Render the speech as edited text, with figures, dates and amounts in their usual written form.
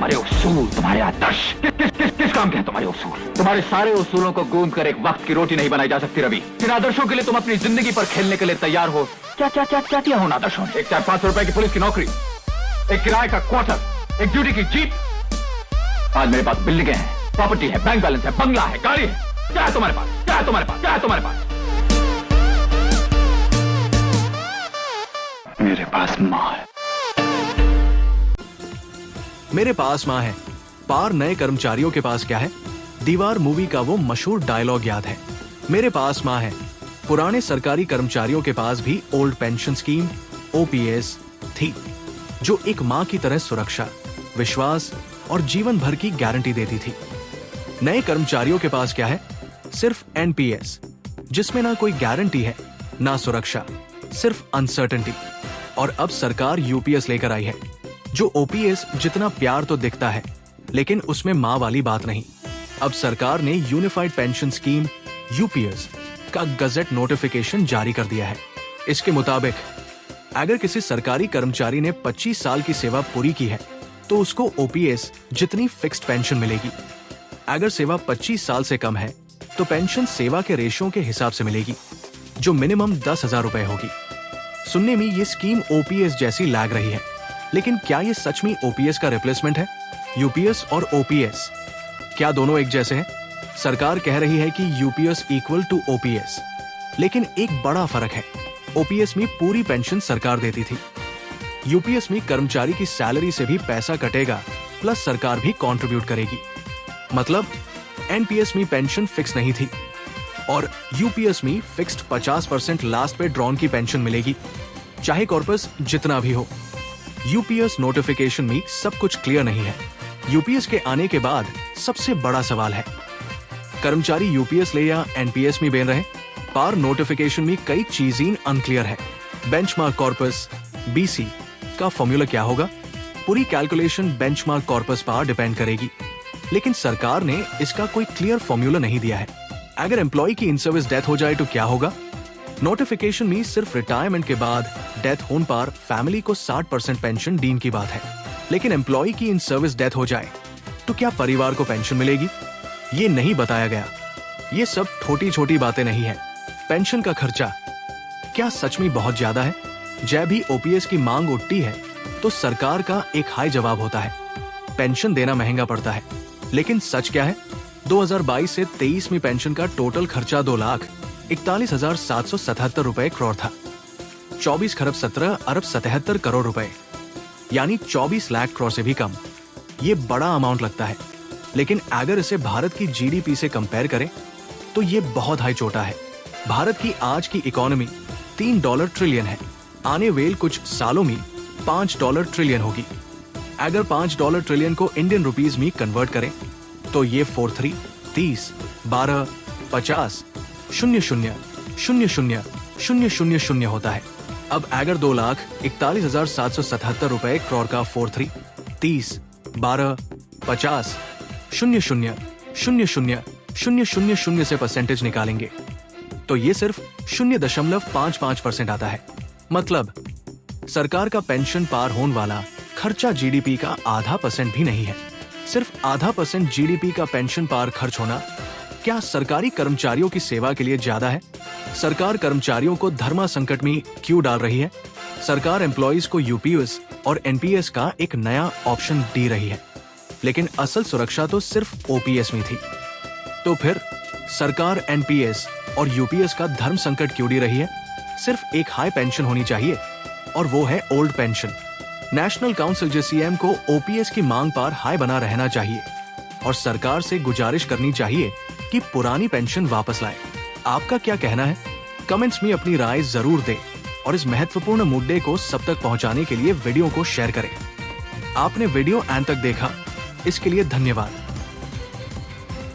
तुम्हारे उसूल, तुम्हारे आदर्श, किस काम के हैं तुम्हारे उसूल? तुम्हारे सारे उसूलों को गूंद कर एक वक्त की रोटी नहीं बनाई जा सकती रवि। इन आदर्शों के लिए तुम अपनी जिंदगी पर खेलने के लिए तैयार हो। क्या क्या क्या क्या किया हो उन आदर्शों ने? एक 400-500 रुपए की पुलिस की नौकरी, एक किराए का क्वार्टर, एक ड्यूटी की जीप। आज मेरे पास बिल्डिंगें हैं, प्रॉपर्टी है, बैंक बैलेंस है, बंगला है, गाड़ी है। क्या है तुम्हारे पास? क्या है तुम्हारे पास? क्या है तुम्हारे पास? मेरे पास माँ है। मेरे पास माँ है। पार नए कर्मचारियों के पास क्या है? दीवार मूवी का वो मशहूर डायलॉग याद है। मेरे पास माँ है। पुराने सरकारी कर्मचारियों के पास भी ओल्ड पेंशन स्कीम ओपीएस थी, जो एक माँ की तरह सुरक्षा, विश्वास और जीवन भर की गारंटी देती थी। नए कर्मचारियों के पास क्या है? सिर्फ एनपीएस, जिसमें ना कोई गारंटी है ना सुरक्षा, सिर्फ अनसर्टेनिटी। और अब सरकार यूपीएस लेकर आई है, जो ओपीएस जितना प्यार तो दिखता है, लेकिन उसमें माँ वाली बात नहीं। अब सरकार ने यूनिफाइड पेंशन स्कीम यूपीएस का गजट नोटिफिकेशन जारी कर दिया है। इसके मुताबिक अगर किसी सरकारी कर्मचारी ने 25 साल की सेवा पूरी की है तो उसको ओपीएस जितनी फिक्स्ड पेंशन मिलेगी। अगर सेवा 25 साल से कम है तो पेंशन सेवा के रेशियो के हिसाब से मिलेगी, जो मिनिमम 10,000 रुपए होगी। सुनने में ये स्कीम ओपीएस जैसी लग रही है, लेकिन क्या ये सच में ओपीएस का रिप्लेसमेंट है? यूपीएस और ओपीएस क्या दोनों एक जैसे हैं? सरकार कह रही है कि यूपीएस इक्वल टू ओपीएस, लेकिन एक बड़ा फर्क है। ओपीएस में पूरी पेंशन सरकार देती थी, यूपीएस में कर्मचारी की सैलरी से भी पैसा कटेगा, प्लस सरकार भी कंट्रीब्यूट करेगी। मतलब एनपीएस में पेंशन फिक्स नहीं थी और यूपीएस में फिक्स्ड 50% लास्ट पे ड्रॉन की पेंशन मिलेगी, चाहे कॉर्पस जितना भी हो। यूपीएस नोटिफिकेशन में सब कुछ क्लियर नहीं है। यूपीएस के आने के बाद सबसे बड़ा सवाल है, कर्मचारी यूपीएस ले या एनपीएस में बेन रहे? पार नोटिफिकेशन में कई चीजें अनक्लियर है। बेंचमार्क कॉर्पस बीसी का फॉर्मूला क्या होगा? पूरी कैलकुलेशन बेंचमार्क कॉर्पस पर डिपेंड करेगी, लेकिन सरकार ने इसका कोई क्लियर फॉर्मूला नहीं दिया है। अगर एम्प्लॉय की इन सर्विस डेथ हो जाए तो क्या होगा? नोटिफिकेशन में सिर्फ रिटायरमेंट के बाद डेथ होने पर फैमिली को 60% पेंशन डीन की बात है, लेकिन एम्प्लॉय की इन सर्विस डेथ हो जाए तो क्या परिवार को पेंशन मिलेगी? ये नहीं बताया गया। ये सब छोटी छोटी बातें नहीं है। पेंशन का खर्चा क्या सच में बहुत ज्यादा है? जब भी ओपीएस की मांग उठती है तो सरकार का एक हाई जवाब होता है, पेंशन देना महंगा पड़ता है। लेकिन सच क्या है? 2022 से 23 में पेंशन का टोटल खर्चा 2,41,777 रुपए करोड़ था। 24 खरब 17 अरब 77 करोड़ रुपए, यानी 24 लाख करोड़ से भी कम। ये बड़ा अमाउंट लगता है, लेकिन अगर इसे भारत की जीडीपी से कंपेयर करें तो ये बहुत हाई चोटा है। भारत की आज की इकोनॉमी $3 ट्रिलियन है। आने वाले कुछ सालों में $5 ट्रिलियन होगी। अगर $5 ट्रिलियन को इंडियन रुपीस में कन्वर्ट करें तो ये 43, 30, 12, 50, 00,00,000 होता है। अब अगर 2,41,777 रुपए करोड़ का 43, 30, 12, 50, 00,00,000 से परसेंटेज निकालेंगे तो ये सिर्फ 0.55% आता है। मतलब सरकार का पेंशन पार होने वाला खर्चा जीडीपी का आधा % भी नहीं है। सिर्फ आधा % जीडीपी का पेंशन पार खर्च होना क्या सरकारी कर्मचारियों की सेवा के लिए ज्यादा है? सरकार कर्मचारियों को धर्मा संकट में क्यों डाल रही है? सरकार एम्प्लॉइज को यूपीएस और एनपीएस का एक नया ऑप्शन दे रही है, लेकिन असल सुरक्षा तो सिर्फ ओपीएस में थी। तो फिर सरकार एनपीएस और यूपीएस का धर्म संकट क्यों दे रही है? सिर्फ एक हाई पेंशन होनी चाहिए और वो है old pension. National council JCM को ओपीएस की मांग पर हाई बना रहना चाहिए और सरकार से गुजारिश करनी चाहिए कि पुरानी पेंशन वापस लाए। आपका क्या कहना है? कमेंट्स में अपनी राय जरूर दें और इस महत्वपूर्ण मुद्दे को सब तक पहुंचाने के लिए वीडियो को शेयर करें। आपने वीडियो अंत तक देखा, इसके लिए धन्यवाद।